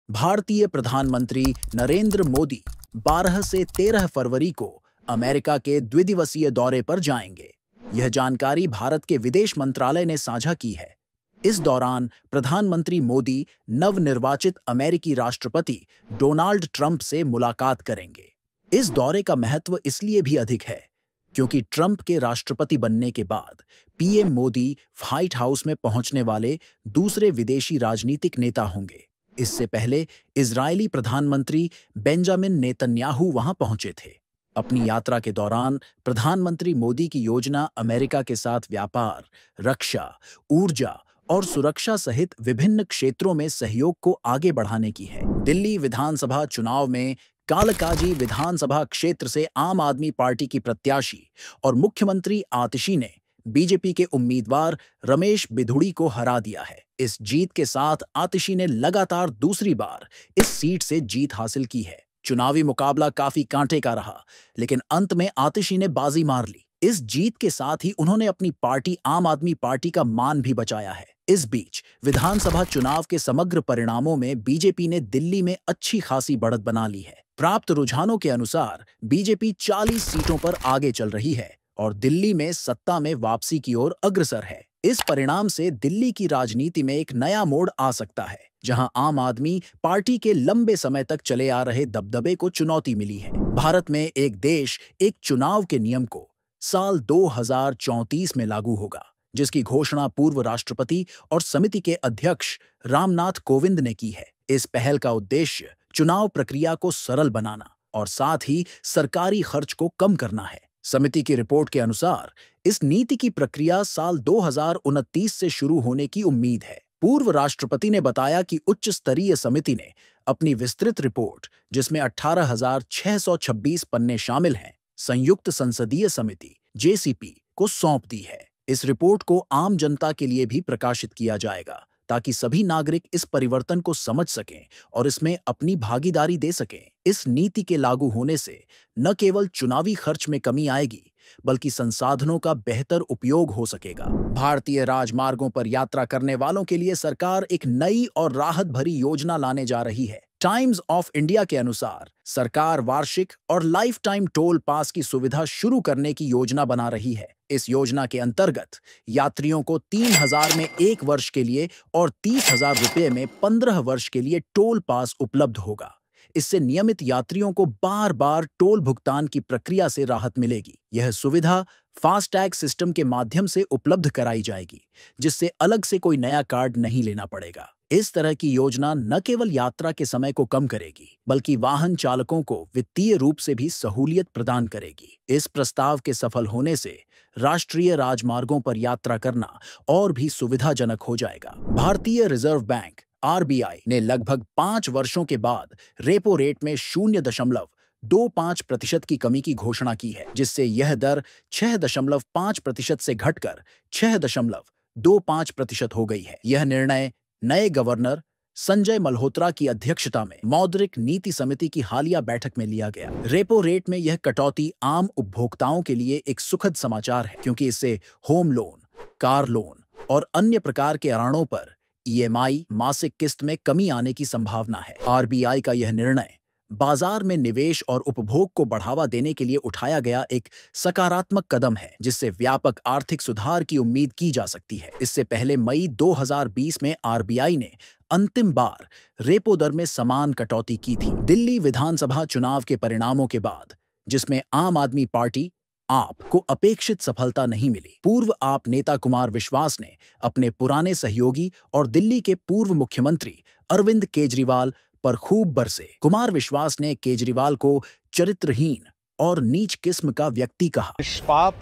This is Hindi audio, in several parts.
भारतीय प्रधानमंत्री नरेंद्र मोदी 12 से 13 फरवरी को अमेरिका के द्विदिवसीय दौरे पर जाएंगे। यह जानकारी भारत के विदेश मंत्रालय ने साझा की है। इस दौरान प्रधानमंत्री मोदी नवनिर्वाचित अमेरिकी राष्ट्रपति डोनाल्ड ट्रंप से मुलाकात करेंगे। इस दौरे का महत्व इसलिए भी अधिक है क्योंकि ट्रंप के राष्ट्रपति बनने के बाद पीएम मोदी व्हाइट हाउस में पहुंचने वाले दूसरे विदेशी राजनीतिक नेता होंगे। इससे पहले इजरायली प्रधानमंत्री बेंजामिन नेतन्याहू वहां पहुंचे थे। अपनी यात्रा के दौरान प्रधानमंत्री मोदी की योजना अमेरिका के साथ व्यापार, रक्षा, ऊर्जा और सुरक्षा सहित विभिन्न क्षेत्रों में सहयोग को आगे बढ़ाने की है। दिल्ली विधानसभा चुनाव में कालकाजी विधानसभा क्षेत्र से आम आदमी पार्टी की प्रत्याशी और मुख्यमंत्री आतिशी ने बीजेपी के उम्मीदवार रमेश बिधुड़ी को हरा दिया है। इस जीत के साथ आतिशी ने लगातार दूसरी बार इस सीट से जीत हासिल की है। चुनावी मुकाबला काफी कांटे का रहा, लेकिन अंत में आतिशी ने बाजी मार ली। इस जीत के साथ ही उन्होंने अपनी पार्टी आम आदमी पार्टी का मान भी बचाया है। इस बीच विधानसभा चुनाव के समग्र परिणामों में बीजेपी ने दिल्ली में अच्छी खासी बढ़त बना ली है। प्राप्त रुझानों के अनुसार बीजेपी 40 सीटों पर आगे चल रही है और दिल्ली में सत्ता में वापसी की ओर अग्रसर है। इस परिणाम से दिल्ली की राजनीति में एक नया मोड़ आ सकता है, जहां आम आदमी पार्टी के लंबे समय तक चले आ रहे दबदबे को चुनौती मिली है। भारत में एक देश एक चुनाव के नियम को साल 2034 में लागू होगा, जिसकी घोषणा पूर्व राष्ट्रपति और समिति के अध्यक्ष रामनाथ कोविंद ने की है। इस पहल का उद्देश्य चुनाव प्रक्रिया को सरल बनाना और साथ ही सरकारी खर्च को कम करना है। समिति की रिपोर्ट के अनुसार इस नीति की प्रक्रिया साल 2029 से शुरू होने की उम्मीद है। पूर्व राष्ट्रपति ने बताया कि उच्च स्तरीय समिति ने अपनी विस्तृत रिपोर्ट, जिसमें 18,626 पन्ने शामिल हैं, संयुक्त संसदीय समिति जेसीपी को सौंप दी है। इस रिपोर्ट को आम जनता के लिए भी प्रकाशित किया जाएगा ताकि सभी नागरिक इस परिवर्तन को समझ सकें और इसमें अपनी भागीदारी दे सकें। इस नीति के लागू होने से न केवल चुनावी खर्च में कमी आएगी, बल्कि संसाधनों का बेहतर उपयोग हो सकेगा। भारतीय राजमार्गों पर यात्रा करने वालों के लिए सरकार एक नई और राहत भरी योजना लाने जा रही है। टाइम्स ऑफ इंडिया के अनुसार सरकार वार्षिक और लाइफ टाइम टोल पास की सुविधा शुरू करने की योजना बना रही है। इस योजना के अंतर्गत यात्रियों को 3,000 में 1 वर्ष के लिए और 30,000 रुपये में 15 वर्ष के लिए टोल पास उपलब्ध होगा। इससे नियमित यात्रियों को बार बार टोल भुगतान की प्रक्रिया से राहत मिलेगी। यह सुविधा फास्टैग सिस्टम के माध्यम से उपलब्ध कराई जाएगी, जिससे अलग से कोई नया कार्ड नहीं लेना पड़ेगा। इस तरह की योजना न केवल यात्रा के समय को कम करेगी, बल्कि वाहन चालकों को वित्तीय रूप से भी सहूलियत प्रदान करेगी। इस प्रस्ताव के सफल होने से राष्ट्रीय राजमार्गों पर यात्रा करना और भी सुविधाजनक हो जाएगा। भारतीय रिजर्व बैंक आरबीआई ने लगभग 5 वर्षों के बाद रेपो रेट में 0.25% की कमी की घोषणा की है, जिससे यह दर 6.5% से घटकर 6.25% हो गई है। यह निर्णय नए गवर्नर संजय मल्होत्रा की अध्यक्षता में मौद्रिक नीति समिति की हालिया बैठक में लिया गया। रेपो रेट में यह कटौती आम उपभोक्ताओं के लिए एक सुखद समाचार है, क्योंकि इससे होम लोन, कार लोन और अन्य प्रकार के ऋणों पर ईएमआई मासिक किस्त में कमी आने की संभावना है। आरबीआई का यह निर्णय बाजार में निवेश और उपभोग को बढ़ावा देने के लिए उठाया गया एक सकारात्मक कदम है, जिससे व्यापक आर्थिक सुधार की उम्मीद की जा सकती है। इससे पहले मई 2020 में आरबीआई ने अंतिम बार रेपो दर में समान कटौती की थी। दिल्ली विधानसभा चुनाव के परिणामों के बाद, जिसमें आम आदमी पार्टी आप को अपेक्षित सफलता नहीं मिली, पूर्व आप नेता कुमार विश्वास ने अपने पुराने सहयोगी और दिल्ली के पूर्व मुख्यमंत्री अरविंद केजरीवाल पर खूब बरसे। कुमार विश्वास ने केजरीवाल को चरित्रहीन और नीच किस्म का व्यक्ति कहा। निष्पाप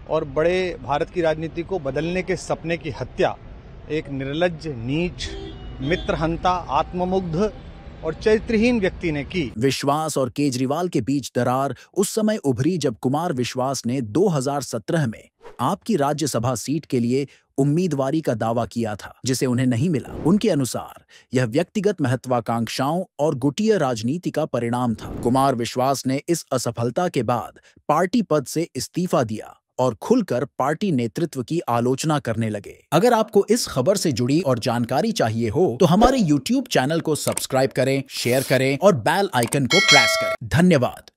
और बड़े भारत की राजनीति को बदलने के सपने की हत्या एक निर्लज्ज, नीच, मित्रहंता, आत्ममुग्ध और चरित्रहीन व्यक्ति ने की। विश्वास और केजरीवाल के बीच दरार उस समय उभरी जब कुमार विश्वास ने 2017 में आपकी राज्यसभा सीट के लिए उम्मीदवारी का दावा किया था, जिसे उन्हें नहीं मिला। उनके अनुसार यह व्यक्तिगत महत्वाकांक्षाओं और गुटिया राजनीति का परिणाम था। कुमार विश्वास ने इस असफलता के बाद पार्टी पद से इस्तीफा दिया और खुलकर पार्टी नेतृत्व की आलोचना करने लगे। अगर आपको इस खबर से जुड़ी और जानकारी चाहिए हो तो हमारे YouTube चैनल को सब्सक्राइब करें, शेयर करें और बेल आइकन को प्रेस करें। धन्यवाद।